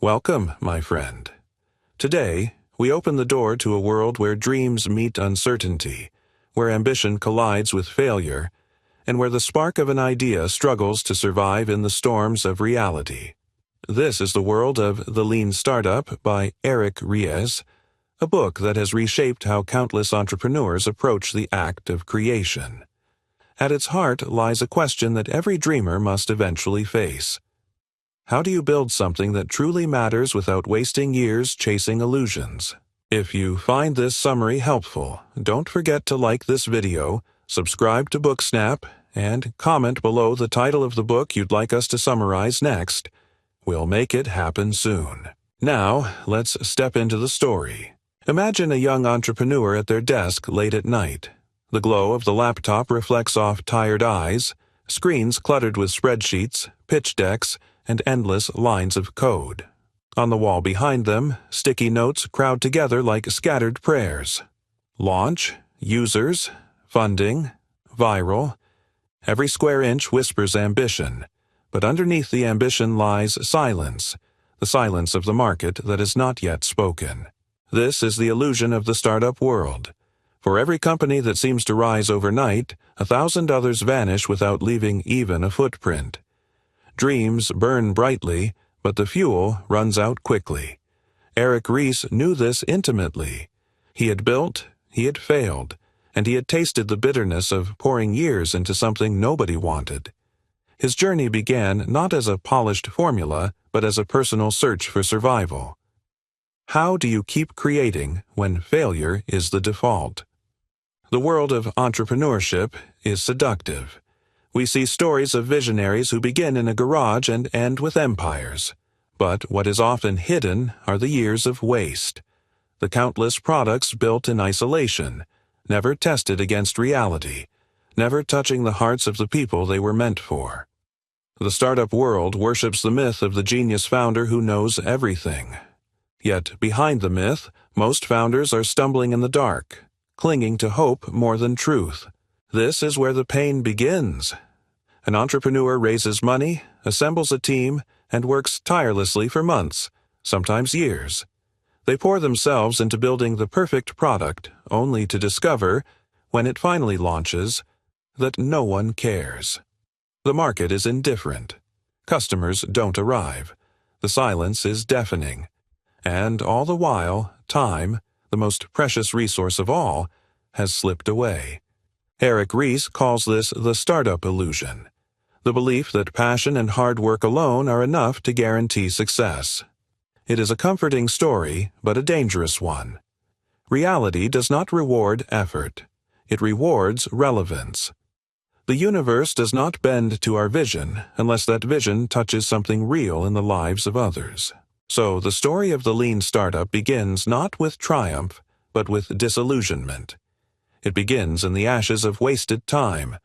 Welcome, my friend. Today, we open the door to a world where dreams meet uncertainty, where ambition collides with failure, and where the spark of an idea struggles to survive in the storms of reality. This is the world of The Lean Startup by Eric Ries, a book that has reshaped how countless entrepreneurs approach the act of creation. At its heart lies a question that every dreamer must eventually face. How do you build something that truly matters without wasting years chasing illusions? If you find this summary helpful, don't forget to like this video, subscribe to BookSnap, and comment below the title of the book you'd like us to summarize next. We'll make it happen soon. Now, let's step into the story. Imagine a young entrepreneur at their desk late at night. The glow of the laptop reflects off tired eyes, screens cluttered with spreadsheets, pitch decks, and endless lines of code. On the wall behind them, sticky notes crowd together like scattered prayers. Launch, users, funding, viral. Every square inch whispers ambition, but underneath the ambition lies silence, the silence of the market that is not yet spoken. This is the illusion of the startup world. For every company that seems to rise overnight, 1,000 others vanish without leaving even a footprint. Dreams burn brightly, but the fuel runs out quickly. Eric Ries knew this intimately. He had built, he had failed, and he had tasted the bitterness of pouring years into something nobody wanted. His journey began not as a polished formula, but as a personal search for survival. How do you keep creating when failure is the default? The world of entrepreneurship is seductive. We see stories of visionaries who begin in a garage and end with empires. But what is often hidden are the years of waste. The countless products built in isolation, never tested against reality, never touching the hearts of the people they were meant for. The startup world worships the myth of the genius founder who knows everything. Yet behind the myth, most founders are stumbling in the dark, clinging to hope more than truth. This is where the pain begins. An entrepreneur raises money, assembles a team, and works tirelessly for months, sometimes years. They pour themselves into building the perfect product, only to discover, when it finally launches, that no one cares. The market is indifferent. Customers don't arrive. The silence is deafening. And all the while, time, the most precious resource of all, has slipped away. Eric Ries calls this the startup illusion, the belief that passion and hard work alone are enough to guarantee success. It is a comforting story, but a dangerous one. Reality does not reward effort. It rewards relevance. The universe does not bend to our vision unless that vision touches something real in the lives of others. So the story of the lean startup begins not with triumph, but with disillusionment. It begins in the ashes of wasted time,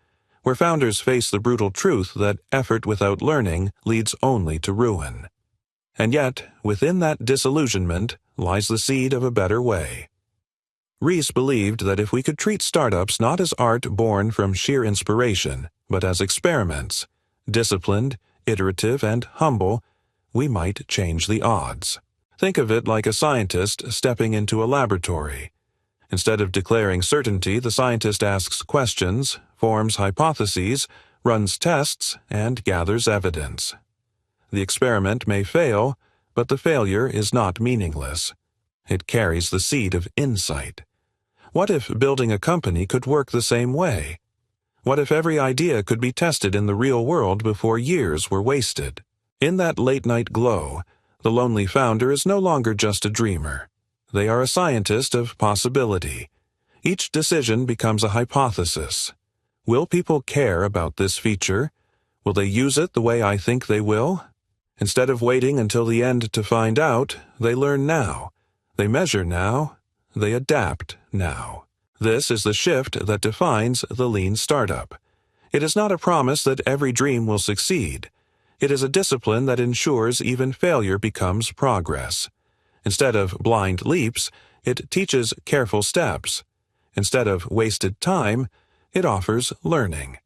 where founders face the brutal truth that effort without learning leads only to ruin. And yet, within that disillusionment lies the seed of a better way. Ries believed that if we could treat startups not as art born from sheer inspiration, but as experiments, disciplined, iterative, and humble, we might change the odds. Think of it like a scientist stepping into a laboratory. Instead of declaring certainty, the scientist asks questions, forms hypotheses, runs tests, and gathers evidence. The experiment may fail, but the failure is not meaningless. It carries the seed of insight. What if building a company could work the same way? What if every idea could be tested in the real world before years were wasted? In that late-night glow, the lonely founder is no longer just a dreamer. They are a scientist of possibility. Each decision becomes a hypothesis. Will people care about this feature? Will they use it the way I think they will? Instead of waiting until the end to find out, they learn now. They measure now. They adapt now. This is the shift that defines the lean startup. It is not a promise that every dream will succeed. It is a discipline that ensures even failure becomes progress. Instead of blind leaps, it teaches careful steps. Instead of wasted time, it offers learning.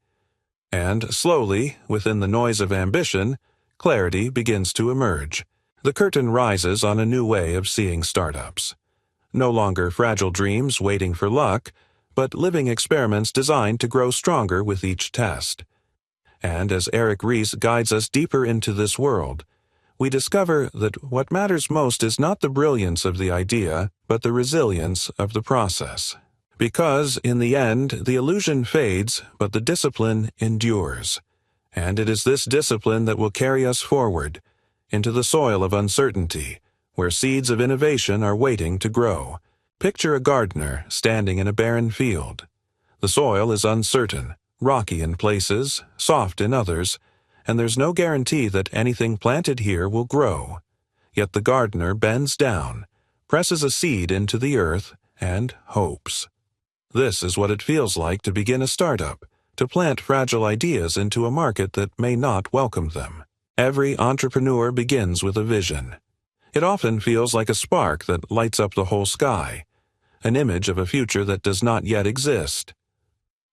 And slowly, within the noise of ambition, clarity begins to emerge. The curtain rises on a new way of seeing startups. No longer fragile dreams waiting for luck, but living experiments designed to grow stronger with each test. And as Eric Ries guides us deeper into this world, we discover that what matters most is not the brilliance of the idea, but the resilience of the process. Because, in the end, the illusion fades, but the discipline endures. And it is this discipline that will carry us forward, into the soil of uncertainty, where seeds of innovation are waiting to grow. Picture a gardener standing in a barren field. The soil is uncertain, rocky in places, soft in others, and there's no guarantee that anything planted here will grow. Yet the gardener bends down, presses a seed into the earth, and hopes. This is what it feels like to begin a startup, to plant fragile ideas into a market that may not welcome them. Every entrepreneur begins with a vision. It often feels like a spark that lights up the whole sky, an image of a future that does not yet exist.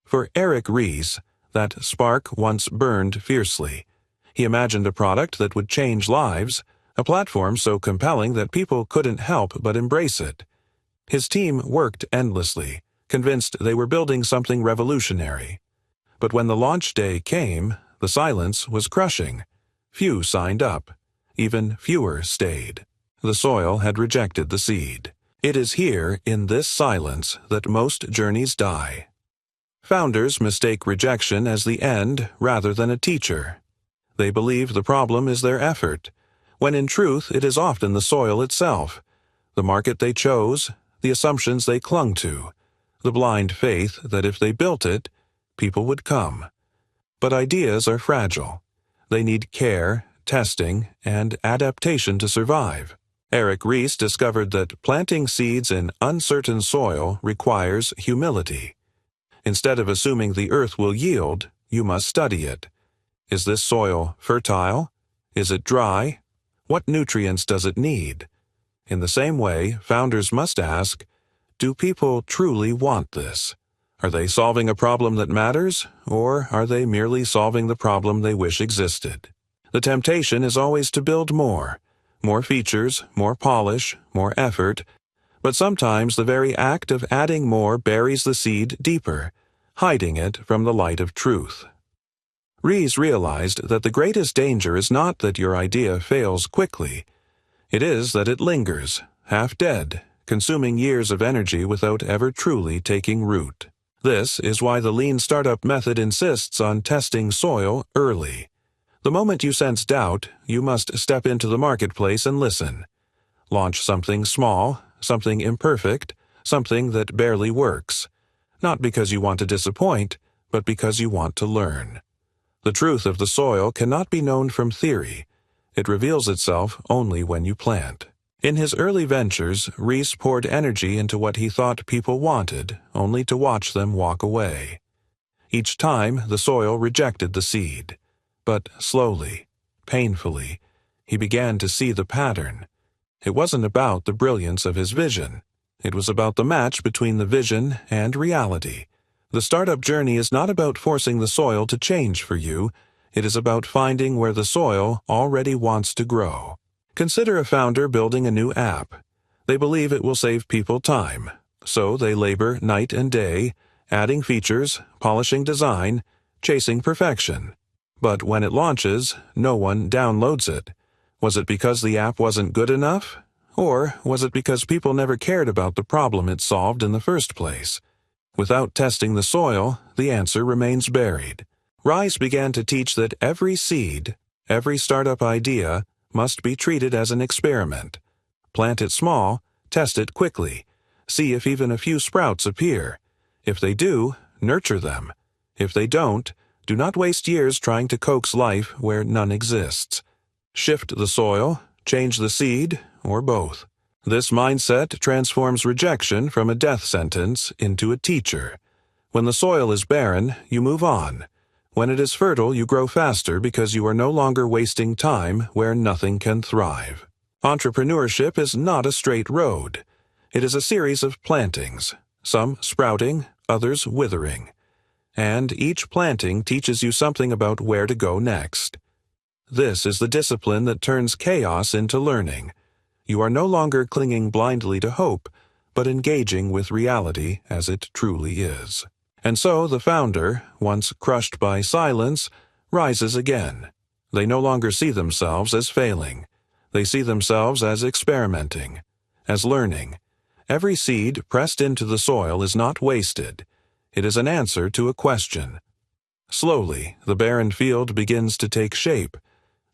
For Eric Ries, that spark once burned fiercely. He imagined a product that would change lives, a platform so compelling that people couldn't help but embrace it. His team worked endlessly, convinced they were building something revolutionary. But when the launch day came, the silence was crushing. Few signed up. Even fewer stayed. The soil had rejected the seed. It is here, in this silence, that most journeys die. Founders mistake rejection as the end rather than a teacher. They believe the problem is their effort, when in truth it is often the soil itself, the market they chose, the assumptions they clung to, the blind faith that if they built it, people would come. But ideas are fragile. They need care, testing, and adaptation to survive. Eric Ries discovered that planting seeds in uncertain soil requires humility. Instead of assuming the earth will yield, you must study it. Is this soil fertile? Is it dry? What nutrients does it need? In the same way, founders must ask, do people truly want this? Are they solving a problem that matters, or are they merely solving the problem they wish existed? The temptation is always to build more features, more polish, more effort, but sometimes the very act of adding more buries the seed deeper, hiding it from the light of truth. Ries realized that the greatest danger is not that your idea fails quickly. It is that it lingers, half dead, consuming years of energy without ever truly taking root. This is why the lean startup method insists on testing soil early. The moment you sense doubt, you must step into the marketplace and listen. Launch something small, something imperfect, something that barely works. Not because you want to disappoint, but because you want to learn. The truth of the soil cannot be known from theory. It reveals itself only when you plant. In his early ventures, Ries poured energy into what he thought people wanted, only to watch them walk away. Each time, the soil rejected the seed. But slowly, painfully, he began to see the pattern. It wasn't about the brilliance of his vision. It was about the match between the vision and reality. The startup journey is not about forcing the soil to change for you. It is about finding where the soil already wants to grow. Consider a founder building a new app. They believe it will save people time, so they labor night and day, adding features, polishing design, chasing perfection. But when it launches, no one downloads it. Was it because the app wasn't good enough? Or was it because people never cared about the problem it solved in the first place? Without testing the soil, the answer remains buried. Ries began to teach that every seed, every startup idea, must be treated as an experiment. Plant it small, test it quickly, see if even a few sprouts appear. If they do, nurture them. If they don't, do not waste years trying to coax life where none exists. Shift the soil, change the seed, or both. This mindset transforms rejection from a death sentence into a teacher. When the soil is barren, you move on. When it is fertile, you grow faster because you are no longer wasting time where nothing can thrive. Entrepreneurship is not a straight road. It is a series of plantings, some sprouting, others withering. And each planting teaches you something about where to go next. This is the discipline that turns chaos into learning. You are no longer clinging blindly to hope, but engaging with reality as it truly is. And so the founder, once crushed by silence, rises again. They no longer see themselves as failing. They see themselves as experimenting, as learning. Every seed pressed into the soil is not wasted. It is an answer to a question. Slowly, the barren field begins to take shape,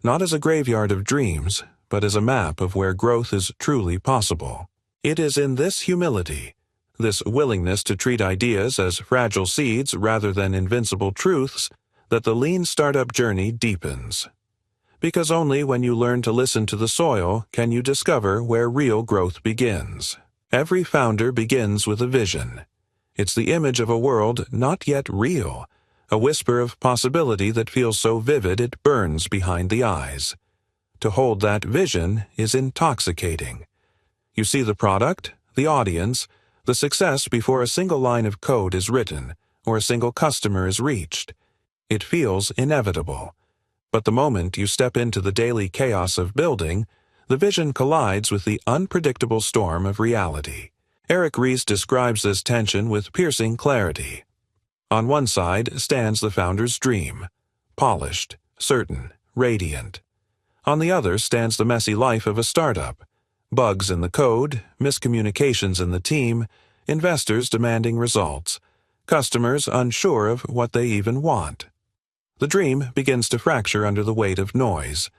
not as a graveyard of dreams, but as a map of where growth is truly possible. It is in this humility, this willingness to treat ideas as fragile seeds rather than invincible truths, that the lean startup journey deepens. Because only when you learn to listen to the soil can you discover where real growth begins. Every founder begins with a vision. It's the image of a world not yet real, a whisper of possibility that feels so vivid it burns behind the eyes. To hold that vision is intoxicating. You see the product, the audience, the success before a single line of code is written or a single customer is reached. It feels inevitable. But the moment you step into the daily chaos of building, the vision collides with the unpredictable storm of reality. Eric Ries describes this tension with piercing clarity. On one side stands the founder's dream, polished, certain, radiant. On the other stands the messy life of a startup. Bugs in the code, miscommunications in the team, investors demanding results, customers unsure of what they even want. The dream begins to fracture under the weight of noise.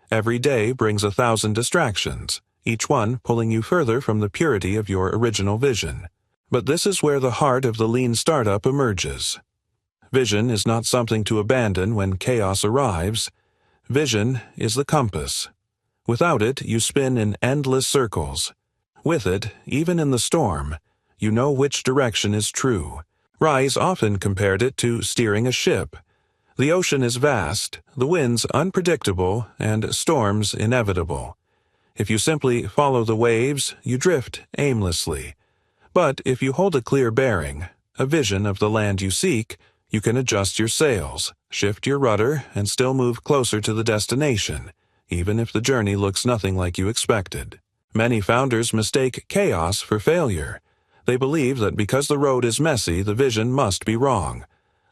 Every day brings 1,000 distractions, each one pulling you further from the purity of your original vision. But this is where the heart of the lean startup emerges. Vision is not something to abandon when chaos arrives. Vision is the compass. Without it, you spin in endless circles. With it, even in the storm, you know which direction is true. Ries often compared it to steering a ship. The ocean is vast, the winds unpredictable, and storms inevitable. If you simply follow the waves, you drift aimlessly. But if you hold a clear bearing, a vision of the land you seek, you can adjust your sails, shift your rudder, and still move closer to the destination, even if the journey looks nothing like you expected. Many founders mistake chaos for failure. They believe that because the road is messy, the vision must be wrong.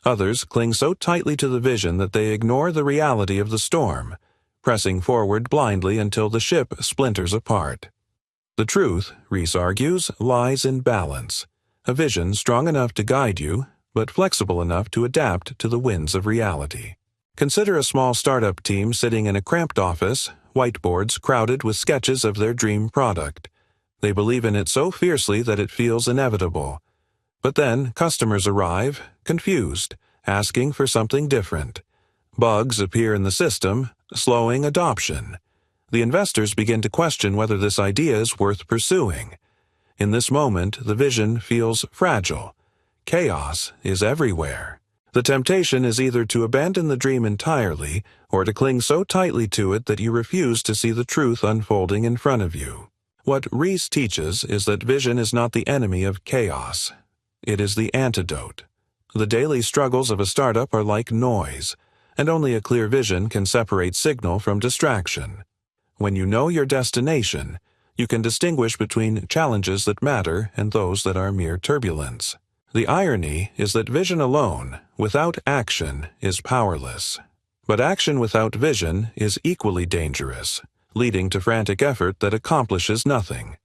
Others cling so tightly to the vision that they ignore the reality of the storm, pressing forward blindly until the ship splinters apart. The truth, Ries argues, lies in balance. A vision strong enough to guide you, but flexible enough to adapt to the winds of reality. Consider a small startup team sitting in a cramped office, whiteboards crowded with sketches of their dream product. They believe in it so fiercely that it feels inevitable. But then customers arrive, confused, asking for something different. Bugs appear in the system, slowing adoption. The investors begin to question whether this idea is worth pursuing. In this moment, the vision feels fragile. Chaos is everywhere. The temptation is either to abandon the dream entirely or to cling so tightly to it that you refuse to see the truth unfolding in front of you. What Ries teaches is that vision is not the enemy of chaos. It is the antidote. The daily struggles of a startup are like noise, and only a clear vision can separate signal from distraction. When you know your destination, you can distinguish between challenges that matter and those that are mere turbulence. The irony is that vision alone, without action, is powerless. But action without vision is equally dangerous, leading to frantic effort that accomplishes nothing.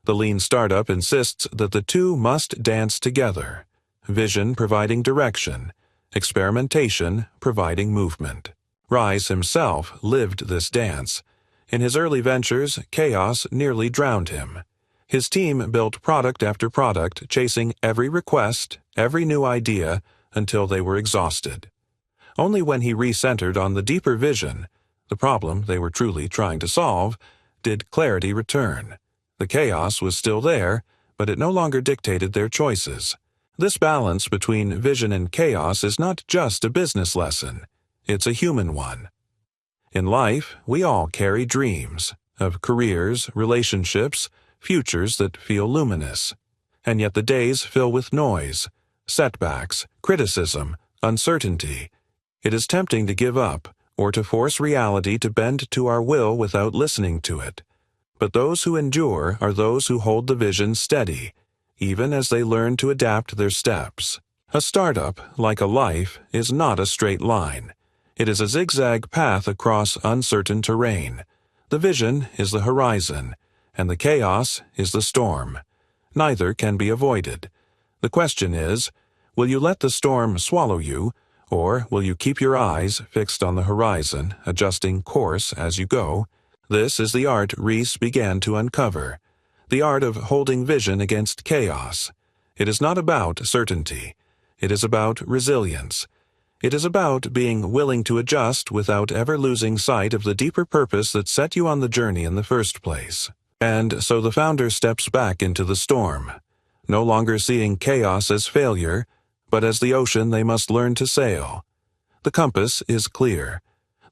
The lean startup insists that the two must dance together, vision providing direction, experimentation providing movement. Ries himself lived this dance. In his early ventures, chaos nearly drowned him. His team built product after product, chasing every request, every new idea, until they were exhausted. Only when he recentered on the deeper vision, the problem they were truly trying to solve, did clarity return. The chaos was still there, but it no longer dictated their choices. This balance between vision and chaos is not just a business lesson, it's a human one. In life, we all carry dreams of careers, relationships, futures that feel luminous. And yet the days fill with noise, setbacks, criticism, uncertainty. It is tempting to give up or to force reality to bend to our will without listening to it. But those who endure are those who hold the vision steady, even as they learn to adapt their steps. A startup, like a life, is not a straight line. It is a zigzag path across uncertain terrain. The vision is the horizon, and the chaos is the storm. Neither can be avoided. The question is, will you let the storm swallow you, or will you keep your eyes fixed on the horizon, adjusting course as you go? This is the art Ries began to uncover, the art of holding vision against chaos. It is not about certainty. It is about resilience. It is about being willing to adjust without ever losing sight of the deeper purpose that set you on the journey in the first place. And so the founder steps back into the storm, no longer seeing chaos as failure, but as the ocean they must learn to sail. The compass is clear.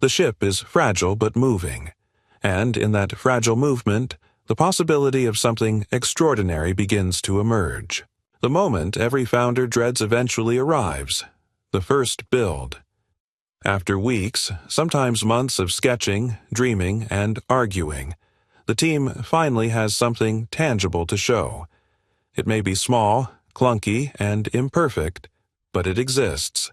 The ship is fragile but moving. And in that fragile movement, the possibility of something extraordinary begins to emerge. The moment every founder dreads eventually arrives, the first build. After weeks, sometimes months of sketching, dreaming, and arguing, the team finally has something tangible to show. It may be small, clunky, and imperfect, but it exists.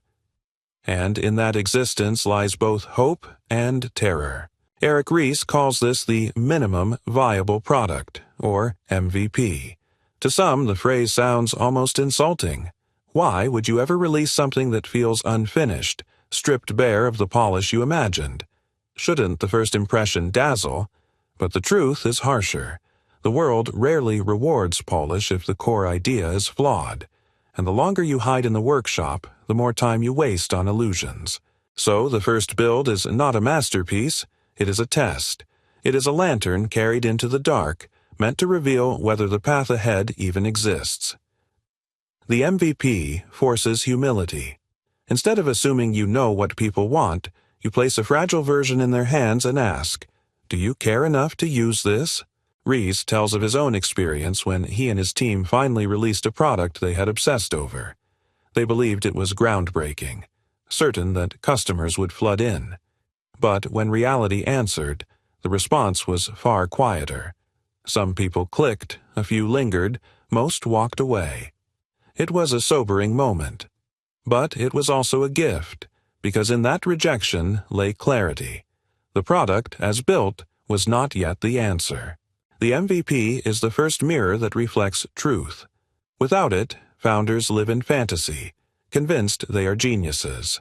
And in that existence lies both hope and terror. Eric Ries calls this the minimum viable product, or MVP. To some, the phrase sounds almost insulting. Why would you ever release something that feels unfinished, stripped bare of the polish you imagined? Shouldn't the first impression dazzle? But the truth is harsher. The world rarely rewards polish if the core idea is flawed. And the longer you hide in the workshop, the more time you waste on illusions. So the first build is not a masterpiece. It is a test. It is a lantern carried into the dark, meant to reveal whether the path ahead even exists. The MVP forces humility. Instead of assuming you know what people want, you place a fragile version in their hands and ask, "Do you care enough to use this?" Ries tells of his own experience when he and his team finally released a product they had obsessed over. They believed it was groundbreaking, certain that customers would flood in. But when reality answered, the response was far quieter. Some people clicked, a few lingered, most walked away. It was a sobering moment. But it was also a gift, because in that rejection lay clarity. The product, as built, was not yet the answer. The MVP is the first mirror that reflects truth. Without it, founders live in fantasy, convinced they are geniuses.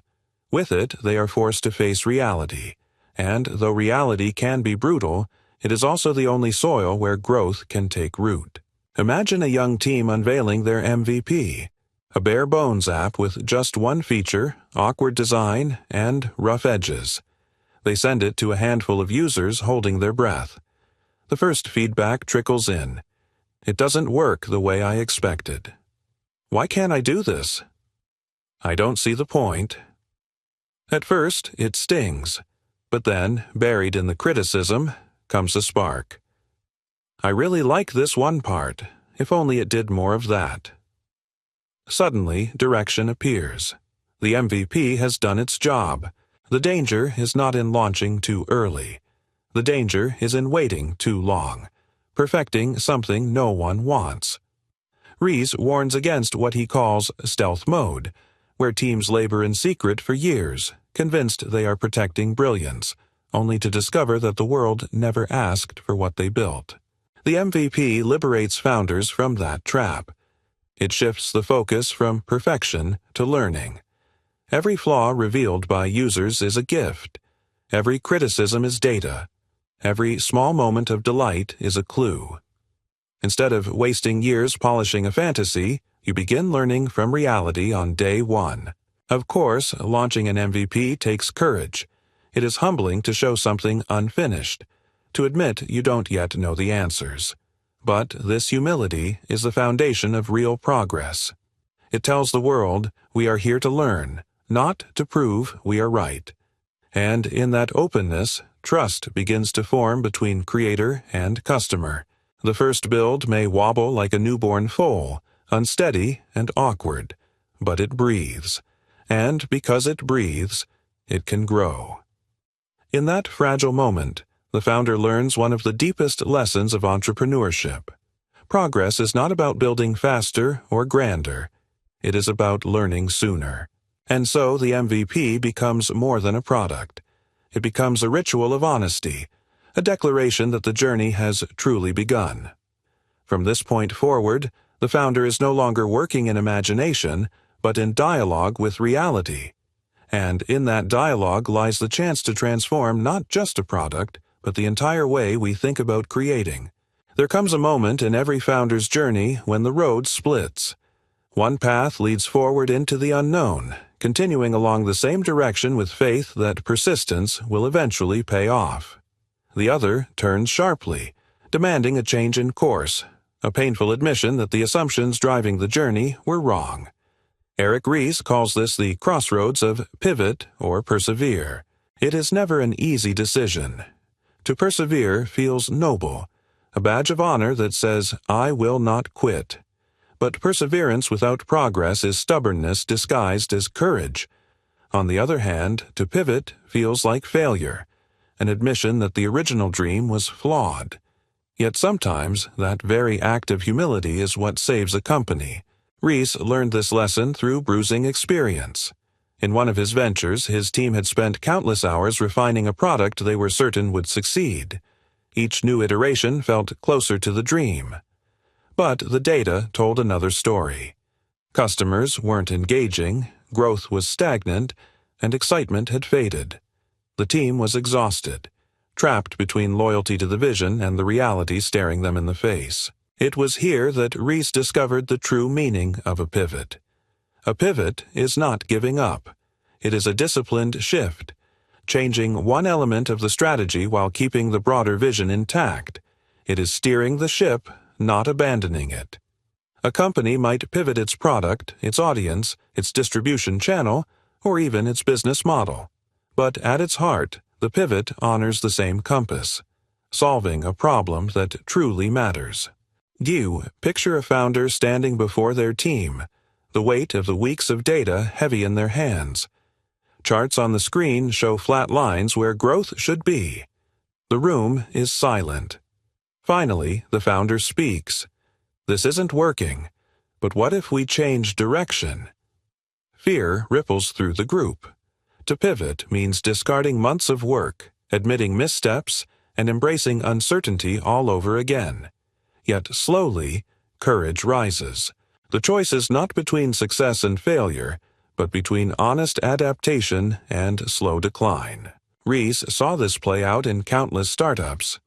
With it, they are forced to face reality. And though reality can be brutal, it is also the only soil where growth can take root. Imagine a young team unveiling their MVP, a bare-bones app with just one feature, awkward design, and rough edges. They send it to a handful of users holding their breath. The first feedback trickles in. It doesn't work the way I expected. Why can't I do this? I don't see the point. At first, it stings. But then, buried in the criticism, comes a spark. I really like this one part, if only it did more of that. Suddenly, direction appears. The MVP has done its job. The danger is not in launching too early. The danger is in waiting too long, perfecting something no one wants. Ries warns against what he calls stealth mode, where teams labor in secret for years, convinced they are protecting brilliance, only to discover that the world never asked for what they built. The MVP liberates founders from that trap. It shifts the focus from perfection to learning. Every flaw revealed by users is a gift. Every criticism is data. Every small moment of delight is a clue. Instead of wasting years polishing a fantasy, you begin learning from reality on day one. Of course, launching an MVP takes courage. It is humbling to show something unfinished, to admit you don't yet know the answers. But this humility is the foundation of real progress. It tells the world we are here to learn, not to prove we are right. And in that openness, trust begins to form between creator and customer. The first build may wobble like a newborn foal, unsteady and awkward, but it breathes. And because it breathes, it can grow. In that fragile moment, the founder learns one of the deepest lessons of entrepreneurship. Progress is not about building faster or grander. It is about learning sooner. And so the MVP becomes more than a product. It becomes a ritual of honesty, a declaration that the journey has truly begun. From this point forward, the founder is no longer working in imagination, but in dialogue with reality. And in that dialogue lies the chance to transform not just a product, but the entire way we think about creating. There comes a moment in every founder's journey when the road splits. One path leads forward into the unknown, continuing along the same direction with faith that persistence will eventually pay off. The other turns sharply, demanding a change in course, a painful admission that the assumptions driving the journey were wrong. Eric Ries calls this the crossroads of pivot or persevere. It is never an easy decision. To persevere feels noble, a badge of honor that says, "I will not quit." But perseverance without progress is stubbornness disguised as courage. On the other hand, to pivot feels like failure, an admission that the original dream was flawed. Yet sometimes that very act of humility is what saves a company. Ries learned this lesson through bruising experience. In one of his ventures, his team had spent countless hours refining a product they were certain would succeed. Each new iteration felt closer to the dream. But the data told another story. Customers weren't engaging, growth was stagnant, and excitement had faded. The team was exhausted, trapped between loyalty to the vision and the reality staring them in the face. It was here that Ries discovered the true meaning of a pivot. A pivot is not giving up. It is a disciplined shift, changing one element of the strategy while keeping the broader vision intact. It is steering the ship, not abandoning it. A company might pivot its product, its audience, its distribution channel, or even its business model. But at its heart, the pivot honors the same compass, solving a problem that truly matters. Picture a founder standing before their team, the weight of the weeks of data heavy in their hands. Charts on the screen show flat lines where growth should be. The room is silent. Finally, the founder speaks. "This isn't working, but what if we change direction?" Fear ripples through the group. To pivot means discarding months of work, admitting missteps, and embracing uncertainty all over again. Yet slowly, courage rises. The choice is not between success and failure, but between honest adaptation and slow decline. Ries saw this play out in countless startups.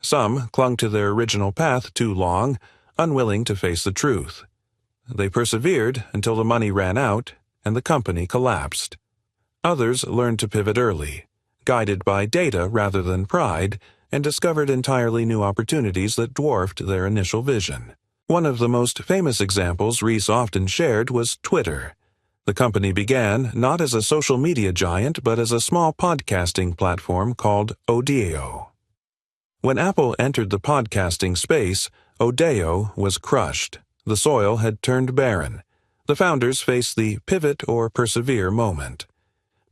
Some clung to their original path too long, unwilling to face the truth. They persevered until the money ran out and the company collapsed. Others learned to pivot early, guided by data rather than pride, and discovered entirely new opportunities that dwarfed their initial vision. One of the most famous examples Ries often shared was Twitter. The company began not as a social media giant but as a small podcasting platform called Odeo. When Apple entered the podcasting space, Odeo was crushed. The soil had turned barren. The founders faced the pivot or persevere moment.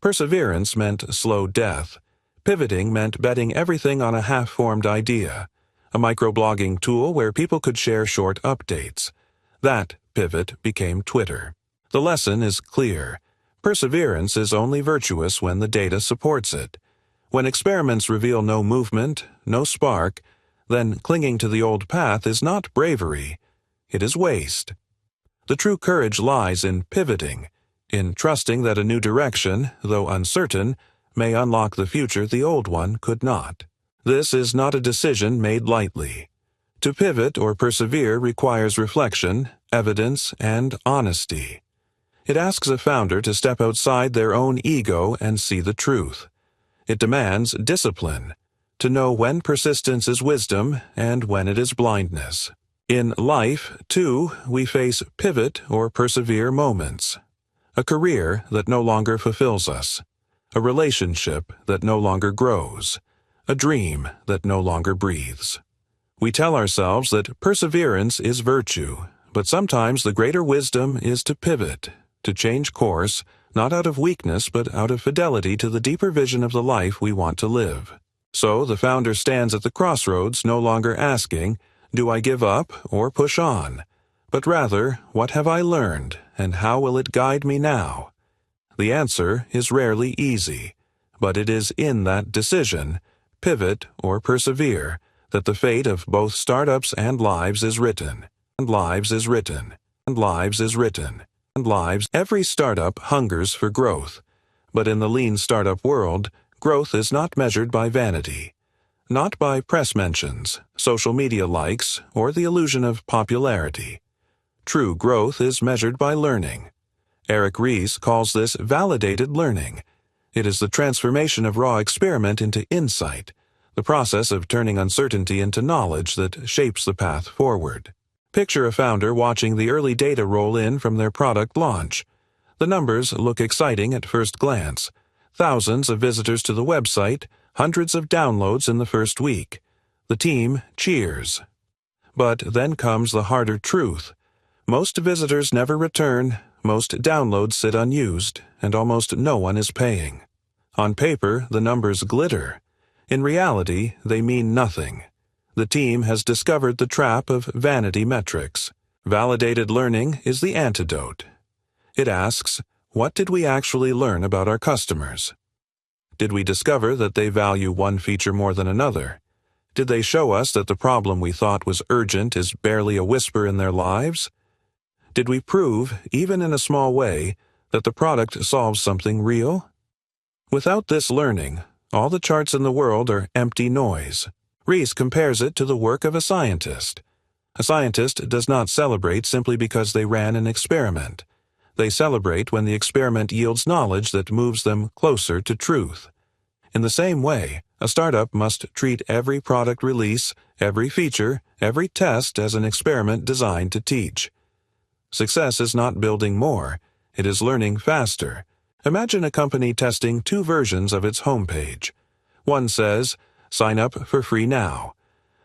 Perseverance meant slow death. Pivoting meant betting everything on a half-formed idea, a microblogging tool where people could share short updates. That pivot became Twitter. The lesson is clear. Perseverance is only virtuous when the data supports it. When experiments reveal no movement, no spark, then clinging to the old path is not bravery, it is waste. The true courage lies in pivoting, in trusting that a new direction, though uncertain, may unlock the future the old one could not. This is not a decision made lightly. To pivot or persevere requires reflection, evidence, and honesty. It asks a founder to step outside their own ego and see the truth. It demands discipline, to know when persistence is wisdom and when it is blindness. In life, too, we face pivot or persevere moments. A career that no longer fulfills us. A relationship that no longer grows. A dream that no longer breathes. We tell ourselves that perseverance is virtue, but sometimes the greater wisdom is to pivot, to change course, not out of weakness but out of fidelity to the deeper vision of the life we want to live. So the founder stands at the crossroads, no longer asking, "Do I give up or push on?" but rather, "What have I learned, and how will it guide me now?" The answer is rarely easy, but it is in that decision, pivot or persevere, that the fate of both startups and lives is written. And lives is written. And lives is written. And lives. Every startup hungers for growth, but in the lean startup world, growth is not measured by vanity, not by press mentions, social media likes, or the illusion of popularity. True growth is measured by learning. Eric Ries calls this validated learning. It is the transformation of raw experiment into insight, the process of turning uncertainty into knowledge that shapes the path forward. Picture a founder watching the early data roll in from their product launch. The numbers look exciting at first glance. Thousands of visitors to the website, hundreds of downloads in the first week. The team cheers. But then comes the harder truth. Most visitors never return, most downloads sit unused, and almost no one is paying. On paper, the numbers glitter. In reality, they mean nothing. The team has discovered the trap of vanity metrics. Validated learning is the antidote. It asks, what did we actually learn about our customers? Did we discover that they value one feature more than another? Did they show us that the problem we thought was urgent is barely a whisper in their lives? Did we prove, even in a small way, that the product solves something real? Without this learning, all the charts in the world are empty noise. Ries compares it to the work of a scientist. A scientist does not celebrate simply because they ran an experiment. They celebrate when the experiment yields knowledge that moves them closer to truth. In the same way, a startup must treat every product release, every feature, every test as an experiment designed to teach. Success is not building more, it is learning faster. Imagine a company testing two versions of its homepage. One says, "Sign up for free now."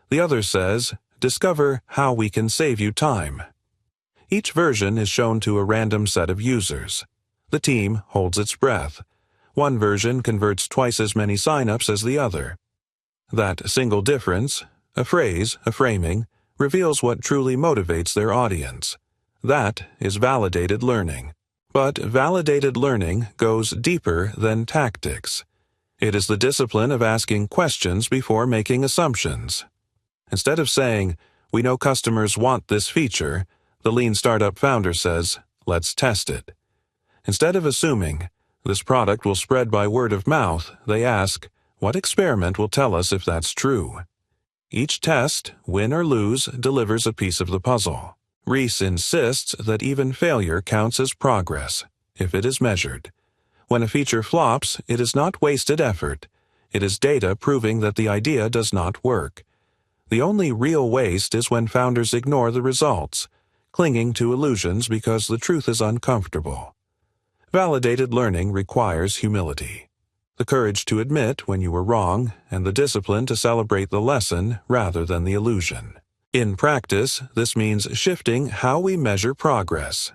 The other says, "Discover how we can save you time." Each version is shown to a random set of users. The team holds its breath. One version converts twice as many sign-ups as the other. That single difference, a phrase, a framing, reveals what truly motivates their audience. That is validated learning. But validated learning goes deeper than tactics. It is the discipline of asking questions before making assumptions. Instead of saying, "We know customers want this feature," the lean startup founder says, "Let's test it." Instead of assuming, "This product will spread by word of mouth," they ask, "What experiment will tell us if that's true?" Each test, win or lose, delivers a piece of the puzzle. Ries insists that even failure counts as progress, if it is measured. When a feature flops, it is not wasted effort. It is data proving that the idea does not work. The only real waste is when founders ignore the results, clinging to illusions because the truth is uncomfortable. Validated learning requires humility, the courage to admit when you were wrong, and the discipline to celebrate the lesson rather than the illusion. In practice, this means shifting how we measure progress.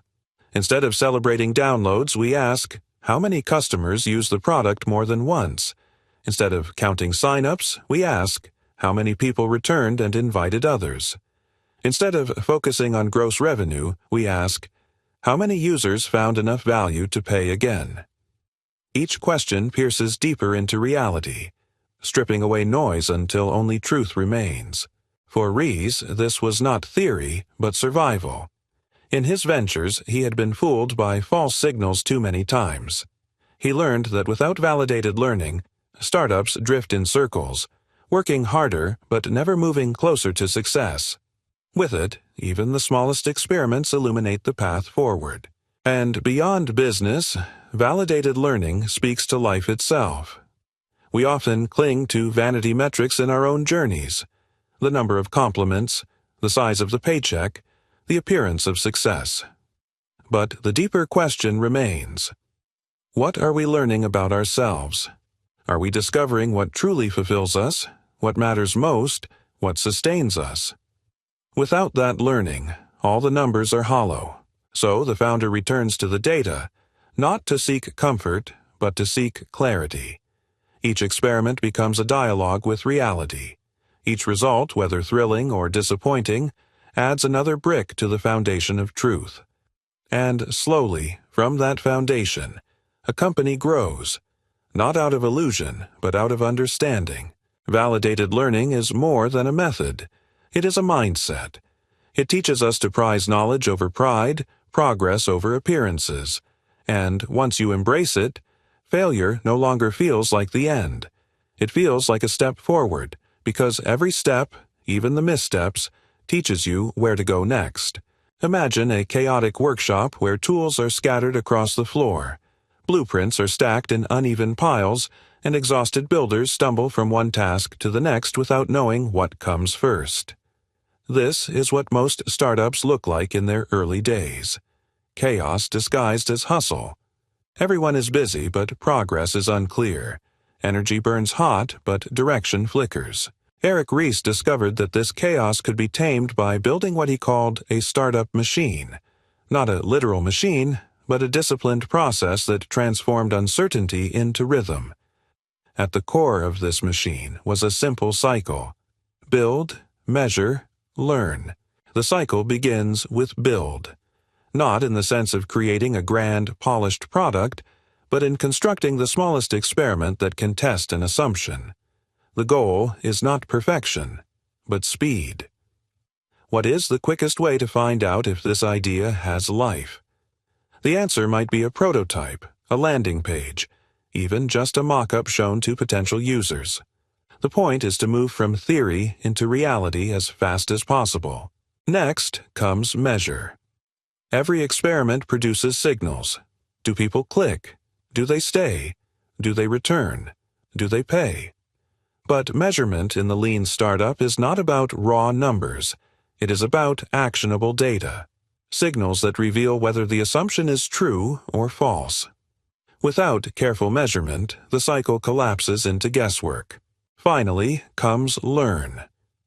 Instead of celebrating downloads, we ask, how many customers use the product more than once? Instead of counting sign-ups, we ask, how many people returned and invited others? Instead of focusing on gross revenue, we ask, how many users found enough value to pay again? Each question pierces deeper into reality, stripping away noise until only truth remains. For Ries, this was not theory, but survival. In his ventures, he had been fooled by false signals too many times. He learned that without validated learning, startups drift in circles, working harder but never moving closer to success. With it, even the smallest experiments illuminate the path forward. And beyond business, validated learning speaks to life itself. We often cling to vanity metrics in our own journeys. The number of compliments, the size of the paycheck, the appearance of success. But the deeper question remains. What are we learning about ourselves? Are we discovering what truly fulfills us, what matters most, what sustains us? Without that learning, all the numbers are hollow. So the founder returns to the data, not to seek comfort, but to seek clarity. Each experiment becomes a dialogue with reality. Each result, whether thrilling or disappointing, adds another brick to the foundation of truth. And slowly, from that foundation, a company grows, not out of illusion, but out of understanding. Validated learning is more than a method. It is a mindset. It teaches us to prize knowledge over pride, progress over appearances. And once you embrace it, failure no longer feels like the end. It feels like a step forward, because every step, even the missteps, teaches you where to go next. Imagine a chaotic workshop where tools are scattered across the floor. Blueprints are stacked in uneven piles, and exhausted builders stumble from one task to the next without knowing what comes first. This is what most startups look like in their early days. Chaos disguised as hustle. Everyone is busy, but progress is unclear. Energy burns hot, but direction flickers. Eric Ries discovered that this chaos could be tamed by building what he called a startup machine. Not a literal machine, but a disciplined process that transformed uncertainty into rhythm. At the core of this machine was a simple cycle. Build, measure, learn. The cycle begins with build. Not in the sense of creating a grand, polished product, but in constructing the smallest experiment that can test an assumption. The goal is not perfection, but speed. What is the quickest way to find out if this idea has life? The answer might be a prototype, a landing page, even just a mock-up shown to potential users. The point is to move from theory into reality as fast as possible. Next comes measure. Every experiment produces signals. Do people click? Do they stay? Do they return? Do they pay? But measurement in the lean startup is not about raw numbers. It is about actionable data, signals that reveal whether the assumption is true or false. Without careful measurement, the cycle collapses into guesswork. Finally comes learn.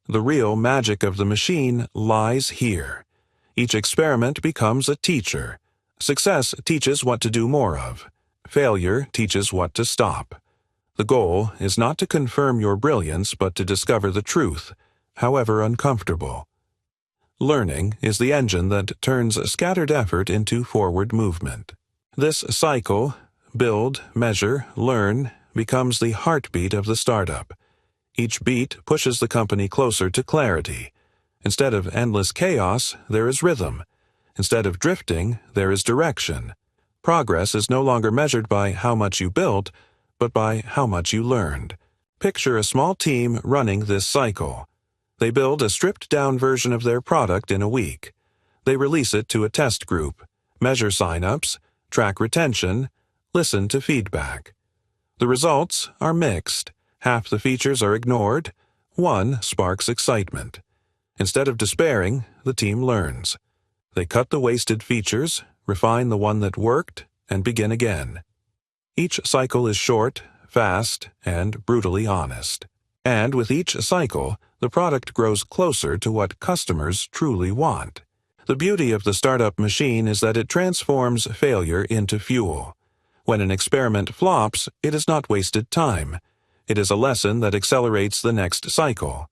The real magic of the machine lies here. Each experiment becomes a teacher. Success teaches what to do more of. Failure teaches what to stop. The goal is not to confirm your brilliance, but to discover the truth, however uncomfortable. Learning is the engine that turns scattered effort into forward movement. This cycle, build, measure, learn, becomes the heartbeat of the startup. Each beat pushes the company closer to clarity. Instead of endless chaos, there is rhythm. Instead of drifting, there is direction. Progress is no longer measured by how much you built, but by how much you learned. Picture a small team running this cycle. They build a stripped-down version of their product in a week. They release it to a test group, measure sign-ups, track retention, listen to feedback. The results are mixed. Half the features are ignored. One sparks excitement. Instead of despairing, the team learns. They cut the wasted features, refine the one that worked, and begin again. Each cycle is short, fast, and brutally honest. And with each cycle, the product grows closer to what customers truly want. The beauty of the startup machine is that it transforms failure into fuel. When an experiment flops, it is not wasted time. It is a lesson that accelerates the next cycle.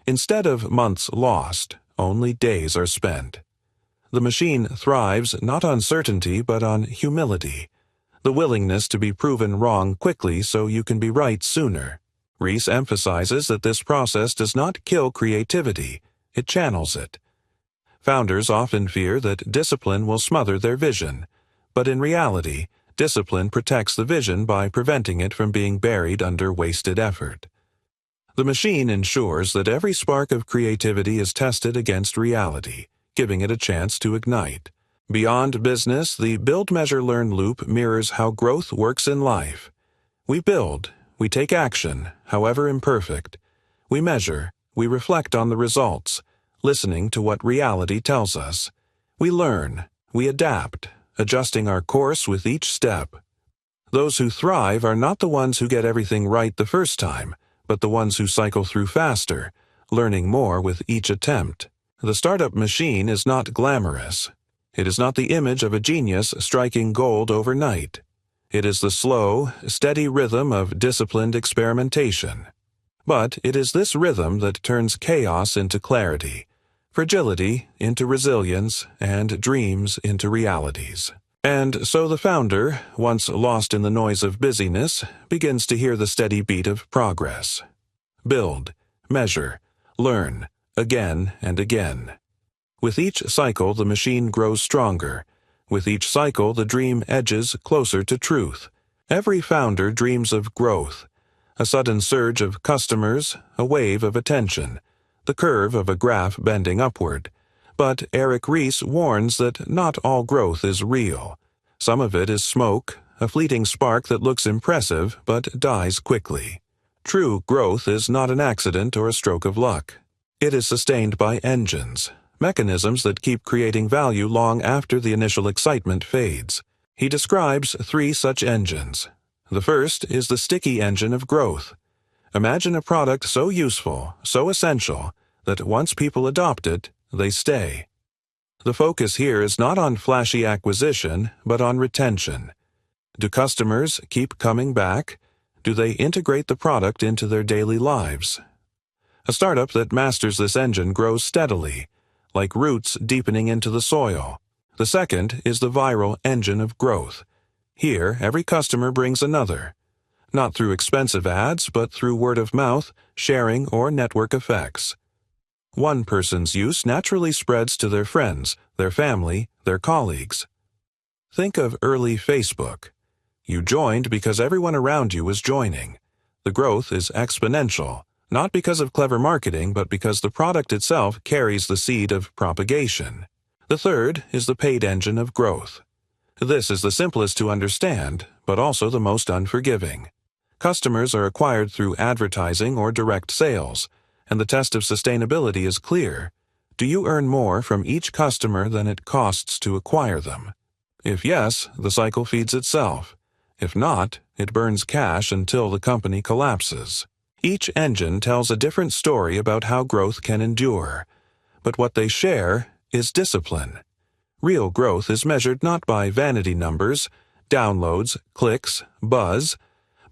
Instead of months lost, only days are spent. The machine thrives not on certainty but on humility, the willingness to be proven wrong quickly so you can be right sooner. Ries emphasizes that this process does not kill creativity, it channels it. Founders often fear that discipline will smother their vision, but in reality, discipline protects the vision by preventing it from being buried under wasted effort. The machine ensures that every spark of creativity is tested against reality, giving it a chance to ignite. Beyond business, the build, measure, learn loop mirrors how growth works in life. We build, we take action, however imperfect. We measure, we reflect on the results, listening to what reality tells us. We learn, we adapt, adjusting our course with each step. Those who thrive are not the ones who get everything right the first time, but the ones who cycle through faster, learning more with each attempt. The startup machine is not glamorous. It is not the image of a genius striking gold overnight. It is the slow, steady rhythm of disciplined experimentation. But it is this rhythm that turns chaos into clarity, fragility into resilience, and dreams into realities. And so the founder, once lost in the noise of busyness, begins to hear the steady beat of progress. Build, measure, learn, again and again. With each cycle, the machine grows stronger. With each cycle, the dream edges closer to truth. Every founder dreams of growth, a sudden surge of customers, a wave of attention, the curve of a graph bending upward. But Eric Ries warns that not all growth is real. Some of it is smoke, a fleeting spark that looks impressive but dies quickly. True growth is not an accident or a stroke of luck. It is sustained by engines, mechanisms that keep creating value long after the initial excitement fades. He describes 3 such engines. The first is the sticky engine of growth. Imagine a product so useful, so essential, that once people adopt it, they stay. The focus here is not on flashy acquisition, but on retention. Do customers keep coming back? Do they integrate the product into their daily lives? A startup that masters this engine grows steadily, like roots deepening into the soil. The second is the viral engine of growth. Here, every customer brings another, not through expensive ads, but through word of mouth, sharing, or network effects. One person's use naturally spreads to their friends, their family, their colleagues. Think of early Facebook. You joined because everyone around you was joining. The growth is exponential, not because of clever marketing, but because the product itself carries the seed of propagation. The third is the paid engine of growth. This is the simplest to understand, but also the most unforgiving. Customers are acquired through advertising or direct sales, and the test of sustainability is clear. Do you earn more from each customer than it costs to acquire them? If yes, the cycle feeds itself. If not, it burns cash until the company collapses. Each engine tells a different story about how growth can endure, but what they share is discipline. Real growth is measured not by vanity numbers, downloads, clicks, buzz,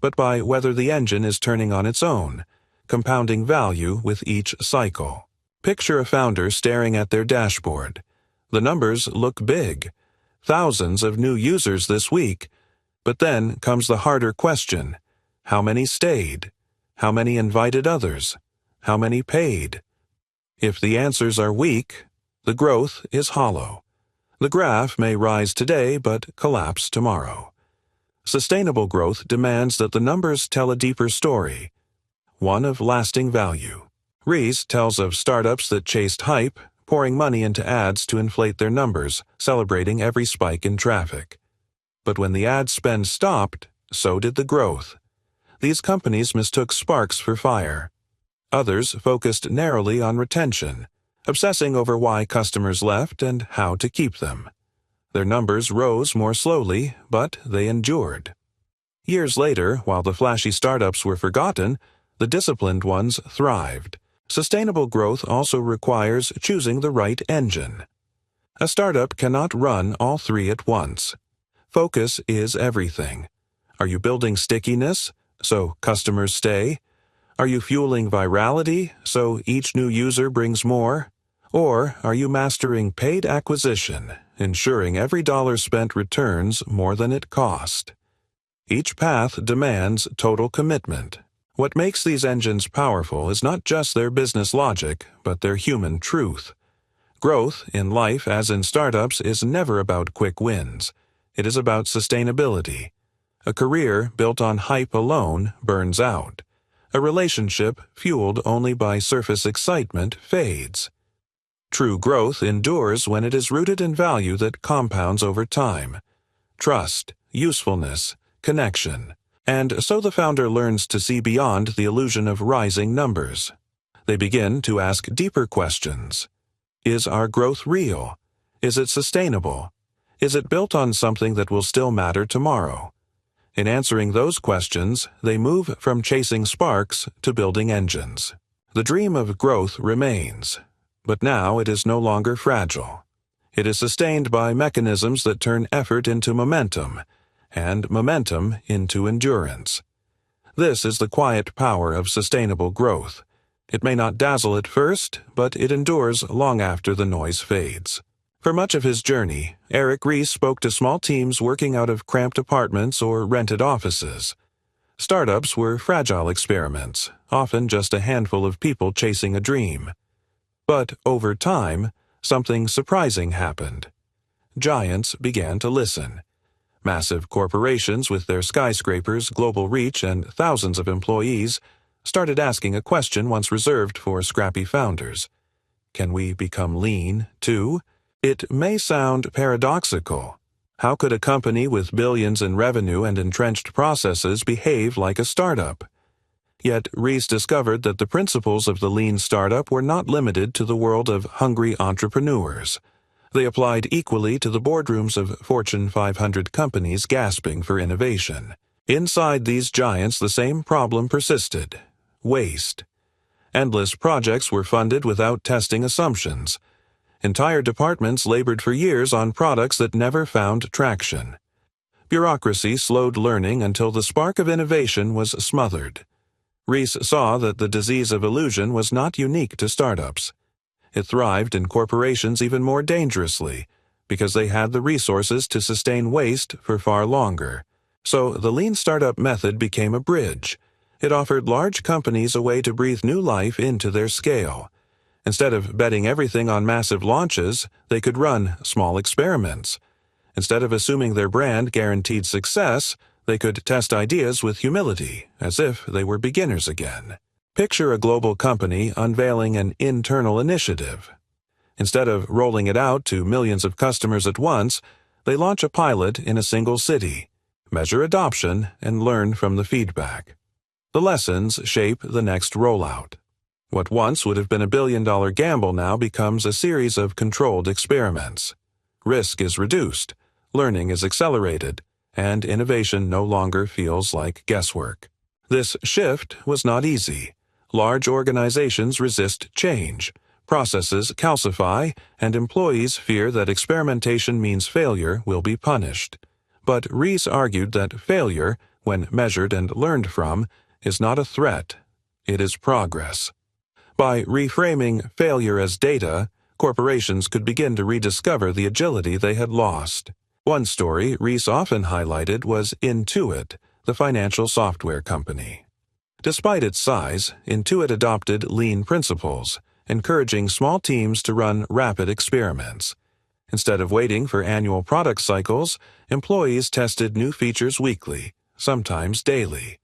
but by whether the engine is turning on its own, compounding value with each cycle. Picture a founder staring at their dashboard. The numbers look big. Thousands of new users this week. But then comes the harder question. How many stayed? How many invited others? How many paid? If the answers are weak, the growth is hollow. The graph may rise today but collapse tomorrow. Sustainable growth demands that the numbers tell a deeper story, one of lasting value. Ries tells of startups that chased hype, pouring money into ads to inflate their numbers, celebrating every spike in traffic. But when the ad spend stopped, so did the growth. These companies mistook sparks for fire. Others focused narrowly on retention, obsessing over why customers left and how to keep them. Their numbers rose more slowly, but they endured. Years later, while the flashy startups were forgotten, the disciplined ones thrived. Sustainable growth also requires choosing the right engine. A startup cannot run all 3 at once. Focus is everything. Are you building stickiness, so customers stay? Are you fueling virality, so each new user brings more? Or are you mastering paid acquisition, ensuring every dollar spent returns more than it cost? Each path demands total commitment. What makes these engines powerful is not just their business logic, but their human truth. Growth, in life as in startups, is never about quick wins. It is about sustainability. A career built on hype alone burns out. A relationship fueled only by surface excitement fades. True growth endures when it is rooted in value that compounds over time. Trust, usefulness, connection. And so the founder learns to see beyond the illusion of rising numbers. They begin to ask deeper questions. Is our growth real? Is it sustainable? Is it built on something that will still matter tomorrow? In answering those questions, they move from chasing sparks to building engines. The dream of growth remains, but now it is no longer fragile. It is sustained by mechanisms that turn effort into momentum, and momentum into endurance. This is the quiet power of sustainable growth. It may not dazzle at first, but it endures long after the noise fades. For much of his journey, Eric Ries spoke to small teams working out of cramped apartments or rented offices. Startups were fragile experiments, often just a handful of people chasing a dream. But over time, something surprising happened. Giants began to listen. Massive corporations with their skyscrapers, global reach, and thousands of employees started asking a question once reserved for scrappy founders. Can we become lean, too? It may sound paradoxical. How could a company with billions in revenue and entrenched processes behave like a startup? Yet Ries discovered that the principles of the lean startup were not limited to the world of hungry entrepreneurs. They applied equally to the boardrooms of Fortune 500 companies gasping for innovation. Inside these giants, the same problem persisted: waste. Endless projects were funded without testing assumptions. Entire departments labored for years on products that never found traction. Bureaucracy slowed learning until the spark of innovation was smothered. Ries saw that the disease of illusion was not unique to startups. It thrived in corporations even more dangerously, because they had the resources to sustain waste for far longer. So the lean startup method became a bridge. It offered large companies a way to breathe new life into their scale. Instead of betting everything on massive launches, they could run small experiments. Instead of assuming their brand guaranteed success, they could test ideas with humility, as if they were beginners again. Picture a global company unveiling an internal initiative. Instead of rolling it out to millions of customers at once, they launch a pilot in a single city, measure adoption, and learn from the feedback. The lessons shape the next rollout. What once would have been a billion-dollar gamble now becomes a series of controlled experiments. Risk is reduced, learning is accelerated, and innovation no longer feels like guesswork. This shift was not easy. Large organizations resist change, processes calcify, and employees fear that experimentation means failure will be punished. But Ries argued that failure, when measured and learned from, is not a threat. It is progress. By reframing failure as data, corporations could begin to rediscover the agility they had lost. One story Ries often highlighted was Intuit, the financial software company. Despite its size, Intuit adopted lean principles, encouraging small teams to run rapid experiments. Instead of waiting for annual product cycles, employees tested new features weekly, sometimes daily.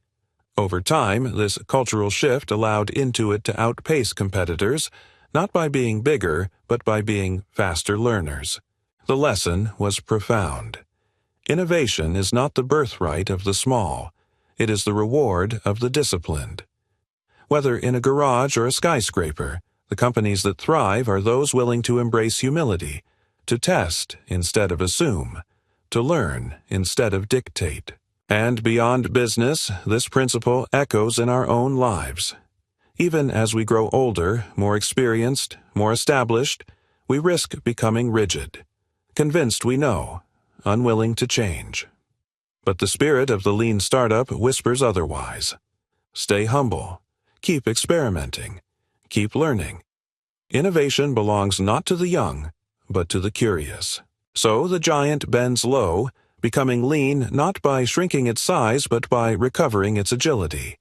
Over time, this cultural shift allowed Intuit to outpace competitors, not by being bigger, but by being faster learners. The lesson was profound. Innovation is not the birthright of the small. It is the reward of the disciplined. Whether in a garage or a skyscraper, the companies that thrive are those willing to embrace humility, to test instead of assume, to learn instead of dictate. And beyond business, this principle echoes in our own lives. Even as we grow older, more experienced, more established, we risk becoming rigid, convinced we know, unwilling to change. But the spirit of the lean startup whispers otherwise. Stay humble. Keep experimenting. Keep learning. Innovation belongs not to the young, but to the curious. So the giant bends low, becoming lean not by shrinking its size but by recovering its agility.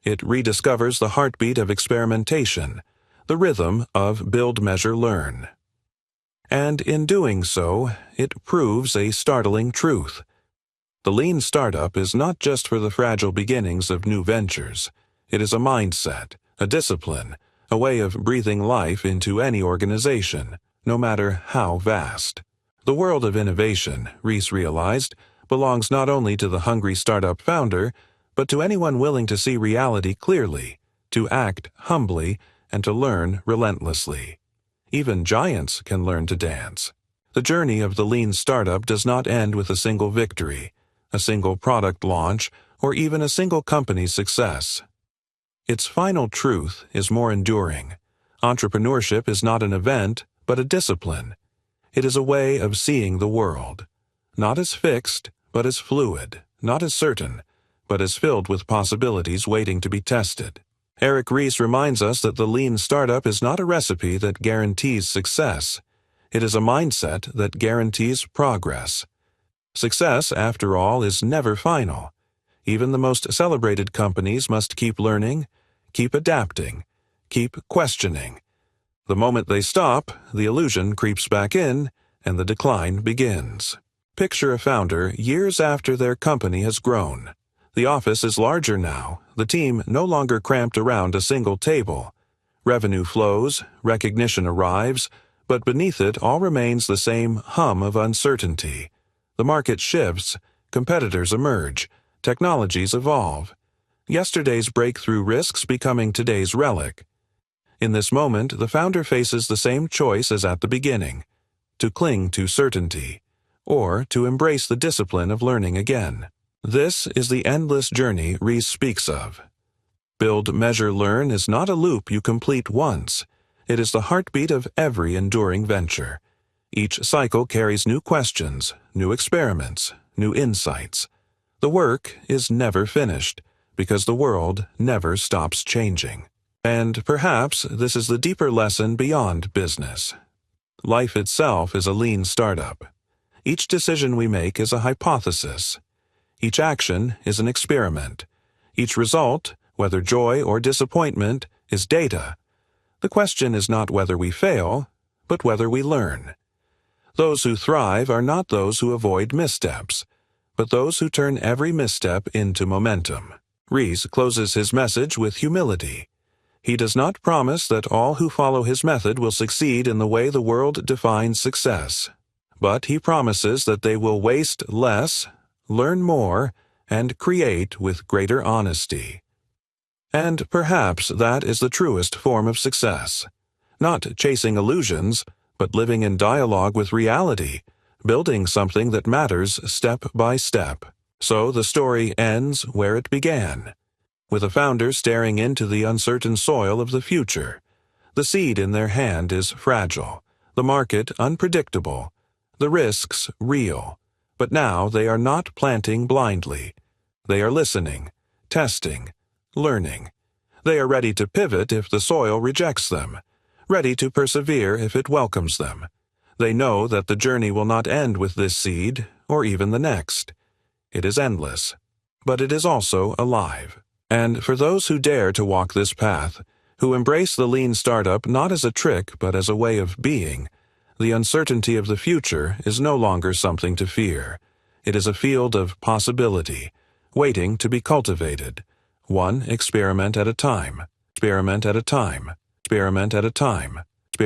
It rediscovers the heartbeat of experimentation, the rhythm of build, measure, learn. And in doing so, it proves a startling truth. The lean startup is not just for the fragile beginnings of new ventures. It is a mindset, a discipline, a way of breathing life into any organization, no matter how vast. The world of innovation, Ries realized, belongs not only to the hungry startup founder, but to anyone willing to see reality clearly, to act humbly, and to learn relentlessly. Even giants can learn to dance. The journey of the lean startup does not end with a single victory, a single product launch, or even a single company's success. Its final truth is more enduring. Entrepreneurship is not an event, but a discipline. It is a way of seeing the world, not as fixed, but as fluid, not as certain, but as filled with possibilities waiting to be tested. Eric Ries reminds us that the lean startup is not a recipe that guarantees success. It is a mindset that guarantees progress. Success, after all, is never final. Even the most celebrated companies must keep learning, keep adapting, keep questioning. The moment they stop, the illusion creeps back in, and the decline begins. Picture a founder years after their company has grown. The office is larger now, the team no longer cramped around a single table. Revenue flows, recognition arrives, but beneath it all remains the same hum of uncertainty. The market shifts, competitors emerge, technologies evolve. Yesterday's breakthrough risks becoming today's relic. In this moment, the founder faces the same choice as at the beginning: to cling to certainty, or to embrace the discipline of learning again. This is the endless journey Ries speaks of. Build, measure, learn is not a loop you complete once. It is the heartbeat of every enduring venture. Each cycle carries new questions, new experiments, new insights. The work is never finished, because the world never stops changing. And perhaps this is the deeper lesson beyond business. Life itself is a lean startup. Each decision we make is a hypothesis. Each action is an experiment. Each result, whether joy or disappointment, is data. The question is not whether we fail, but whether we learn. Those who thrive are not those who avoid missteps, but those who turn every misstep into momentum. Ries closes his message with humility. He does not promise that all who follow his method will succeed in the way the world defines success, but he promises that they will waste less, learn more, and create with greater honesty. And perhaps that is the truest form of success. Not chasing illusions, but living in dialogue with reality, building something that matters step by step. So the story ends where it began, with a founder staring into the uncertain soil of the future. The seed in their hand is fragile, the market unpredictable, the risks real. But now they are not planting blindly. They are listening, testing, learning. They are ready to pivot if the soil rejects them, ready to persevere if it welcomes them. They know that the journey will not end with this seed, or even the next. It is endless, but it is also alive. And for those who dare to walk this path, who embrace the lean startup not as a trick but as a way of being, the uncertainty of the future is no longer something to fear. It is a field of possibility, waiting to be cultivated, one experiment at a time, experiment at a time, experiment at a time.